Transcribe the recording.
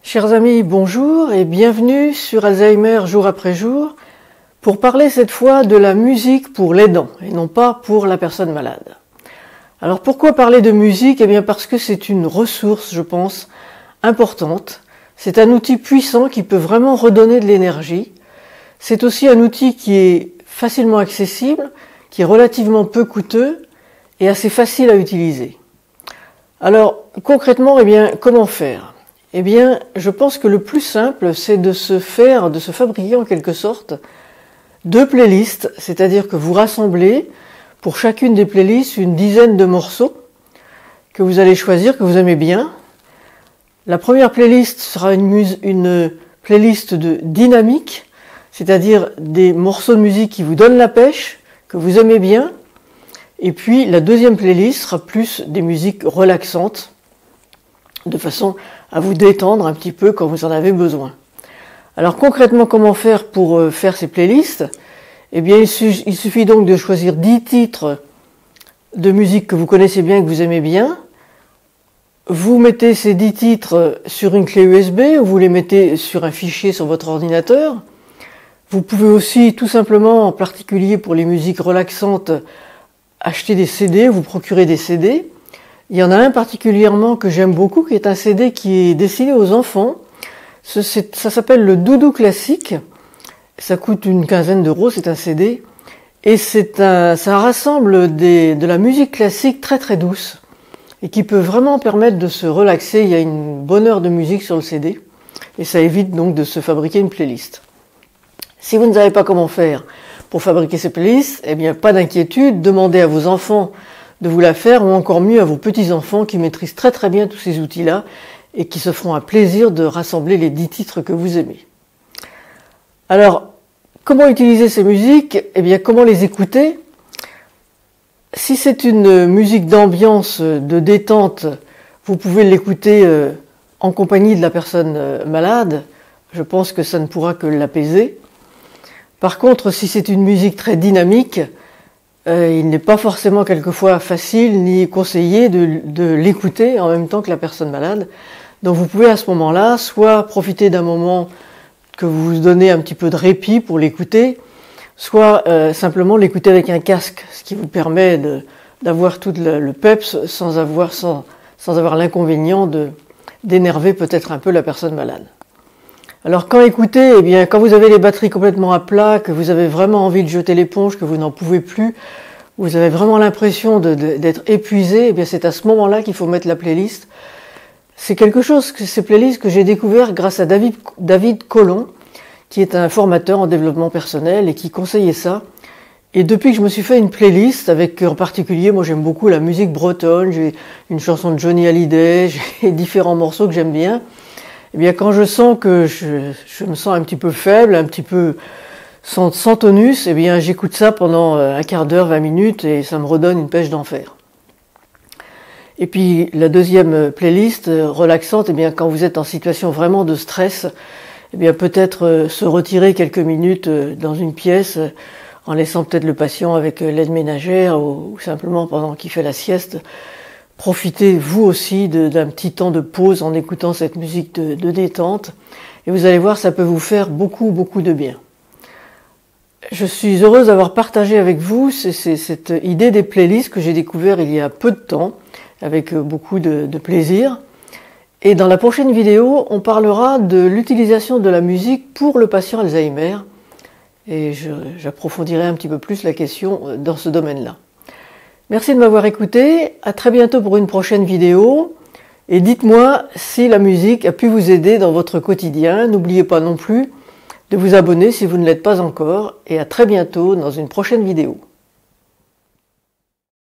Chers amis, bonjour et bienvenue sur Alzheimer jour après jour pour parler cette fois de la musique pour l'aidant et non pas pour la personne malade. Alors pourquoi parler de musique? Eh bien parce que c'est une ressource, je pense, importante. C'est un outil puissant qui peut vraiment redonner de l'énergie. C'est aussi un outil qui est facilement accessible, qui est relativement peu coûteux et assez facile à utiliser. Alors concrètement, eh bien comment faire? Eh bien, je pense que le plus simple, c'est de se fabriquer en quelque sorte deux playlists, c'est-à-dire que vous rassemblez pour chacune des playlists une dizaine de morceaux que vous allez choisir, que vous aimez bien. La première playlist sera une playlist de dynamique, c'est-à-dire des morceaux de musique qui vous donnent la pêche, que vous aimez bien. Et puis la deuxième playlist sera plus des musiques relaxantes, de façon à vous détendre un petit peu quand vous en avez besoin. Alors concrètement, comment faire pour faire ces playlists? Eh bien, il suffit donc de choisir 10 titres de musique que vous connaissez bien, que vous aimez bien. Vous mettez ces 10 titres sur une clé USB ou vous les mettez sur un fichier sur votre ordinateur. Vous pouvez aussi, tout simplement, en particulier pour les musiques relaxantes, acheter des CD, vous procurer des CD. Il y en a un particulièrement que j'aime beaucoup, qui est un CD qui est destiné aux enfants. Ça s'appelle le Doudou Classique. Ça coûte une quinzaine d'euros, c'est un CD. Et ça rassemble de la musique classique très très douce. Et qui peut vraiment permettre de se relaxer. Il y a une bonne heure de musique sur le CD. Et ça évite donc de se fabriquer une playlist. Si vous ne savez pas comment faire pour fabriquer ces playlists, eh bien pas d'inquiétude, demandez à vos enfants de vous la faire, ou encore mieux à vos petits-enfants qui maîtrisent très très bien tous ces outils-là et qui se feront un plaisir de rassembler les 10 titres que vous aimez. Alors, comment utiliser ces musiques? Eh bien, comment les écouter? Si c'est une musique d'ambiance, de détente, vous pouvez l'écouter en compagnie de la personne malade. Je pense que ça ne pourra que l'apaiser. Par contre, si c'est une musique très dynamique, il n'est pas forcément quelquefois facile ni conseillé de l'écouter en même temps que la personne malade. Donc vous pouvez à ce moment-là soit profiter d'un moment que vous vous donnez un petit peu de répit pour l'écouter, soit simplement l'écouter avec un casque, ce qui vous permet d'avoir tout le peps sans avoir l'inconvénient d'énerver peut-être un peu la personne malade. Alors quand écouter, eh bien quand vous avez les batteries complètement à plat, que vous avez vraiment envie de jeter l'éponge, que vous n'en pouvez plus, vous avez vraiment l'impression d'être épuisé, eh bien c'est à ce moment-là qu'il faut mettre la playlist. C'est ces playlists que j'ai découvert grâce à David Colon, qui est un formateur en développement personnel et qui conseillait ça. Et depuis que je me suis fait une playlist, avec en particulier, moi j'aime beaucoup la musique bretonne, j'ai une chanson de Johnny Hallyday, j'ai différents morceaux que j'aime bien. Eh bien, quand je sens que je me sens un petit peu faible, un petit peu sans tonus, eh bien, j'écoute ça pendant un quart d'heure, 20 minutes, et ça me redonne une pêche d'enfer. Et puis, la deuxième playlist relaxante, eh bien, quand vous êtes en situation vraiment de stress, eh bien, peut-être se retirer quelques minutes dans une pièce, en laissant peut-être le patient avec l'aide ménagère, ou simplement pendant qu'il fait la sieste. Profitez vous aussi d'un petit temps de pause en écoutant cette musique de détente et vous allez voir, ça peut vous faire beaucoup de bien. Je suis heureuse d'avoir partagé avec vous cette idée des playlists que j'ai découvert il y a peu de temps avec beaucoup de plaisir. Et dans la prochaine vidéo, on parlera de l'utilisation de la musique pour le patient Alzheimer et j'approfondirai un petit peu plus la question dans ce domaine-là. Merci de m'avoir écouté, à très bientôt pour une prochaine vidéo et dites-moi si la musique a pu vous aider dans votre quotidien. N'oubliez pas non plus de vous abonner si vous ne l'êtes pas encore et à très bientôt dans une prochaine vidéo.